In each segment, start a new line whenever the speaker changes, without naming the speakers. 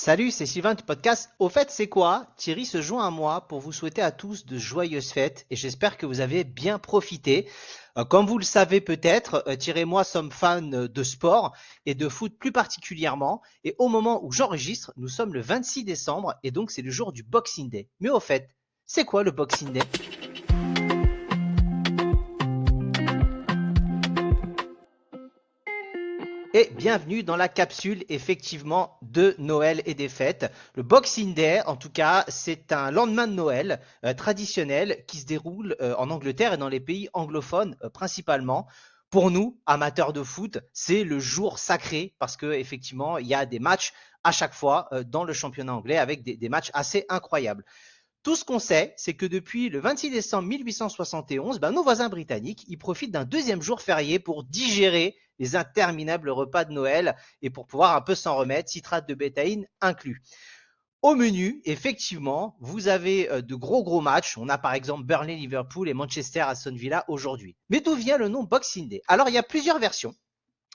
Salut, c'est Sylvain du podcast. Au fait, c'est quoi? Thierry se joint à moi pour vous souhaiter à tous de joyeuses fêtes et j'espère que vous avez bien profité. Comme vous le savez peut-être, Thierry et moi sommes fans de sport et de foot plus particulièrement. Et au moment où j'enregistre, nous sommes le 26 décembre et donc c'est le jour du Boxing Day. Mais au fait, c'est quoi le Boxing Day? Et bienvenue dans la capsule effectivement de Noël et des fêtes. Le Boxing Day, en tout cas, c'est un lendemain de Noël traditionnel qui se déroule en Angleterre et dans les pays anglophones principalement. Pour nous, amateurs de foot, c'est le jour sacré parce que effectivement, il y a des matchs à chaque fois dans le championnat anglais avec des matchs assez incroyables. Tout ce qu'on sait, c'est que depuis le 26 décembre 1871, nos voisins britanniques ils profitent d'un deuxième jour férié pour digérer les interminables repas de Noël et pour pouvoir un peu s'en remettre, citrate de bétaïne inclus. Au menu, effectivement, vous avez de gros matchs. On a par exemple Burnley-Liverpool et Manchester-Aston Villa aujourd'hui. Mais d'où vient le nom Boxing Day? Alors, il y a plusieurs versions.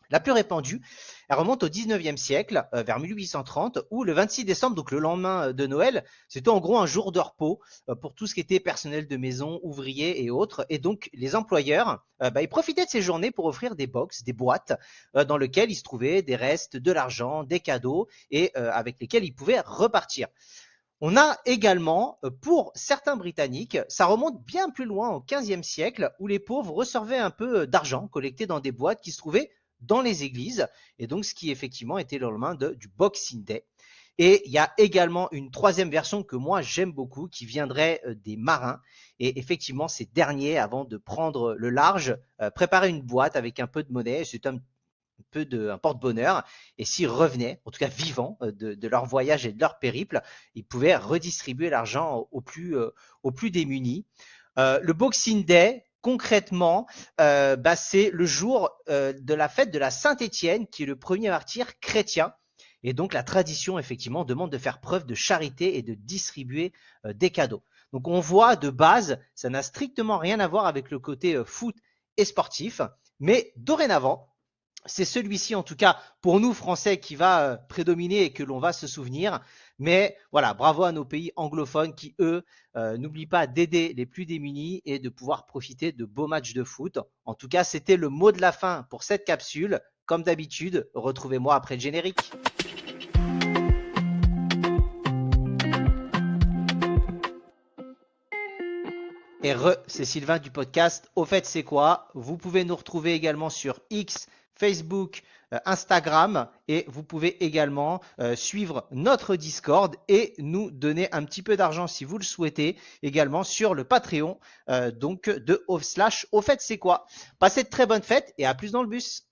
La plus répandue, elle remonte au 19e siècle, vers 1830, où le 26 décembre, donc le lendemain de Noël, c'était en gros un jour de repos pour tout ce qui était personnel de maison, ouvriers et autres. Et donc les employeurs, ils profitaient de ces journées pour offrir des box, des boîtes, dans lesquelles il se trouvait des restes, de l'argent, des cadeaux, et avec lesquels ils pouvaient repartir. On a également, pour certains Britanniques, ça remonte bien plus loin au XVe siècle, où les pauvres recevaient un peu d'argent collecté dans des boîtes qui se trouvaient dans les églises, et donc ce qui effectivement était le lendemain du Boxing Day. Et il y a également une troisième version que moi j'aime beaucoup, qui viendrait des marins. Et effectivement, ces derniers, avant de prendre le large, préparaient une boîte avec un peu de monnaie. C'est peu un porte-bonheur. Et s'ils revenaient, en tout cas vivants, de leur voyage et de leur périple, ils pouvaient redistribuer l'argent aux plus démunis. Le Boxing Day, concrètement, c'est le jour de la fête de la Saint-Étienne, qui est le premier martyr chrétien. Et donc la tradition, effectivement, demande de faire preuve de charité et de distribuer des cadeaux. Donc on voit de base, ça n'a strictement rien à voir avec le côté foot et sportif, mais dorénavant, c'est celui-ci, en tout cas pour nous Français, qui va prédominer et que l'on va se souvenir. Mais voilà, bravo à nos pays anglophones qui, eux, n'oublient pas d'aider les plus démunis et de pouvoir profiter de beaux matchs de foot. En tout cas, c'était le mot de la fin pour cette capsule. Comme d'habitude, retrouvez-moi après le générique. Et c'est Sylvain du podcast. Au fait, c'est quoi? Vous pouvez nous retrouver également sur X, Facebook, Instagram et vous pouvez également suivre notre Discord et nous donner un petit peu d'argent si vous le souhaitez également sur le Patreon donc de /au fait c'est quoi. Passez de très bonnes fêtes et à plus dans le bus.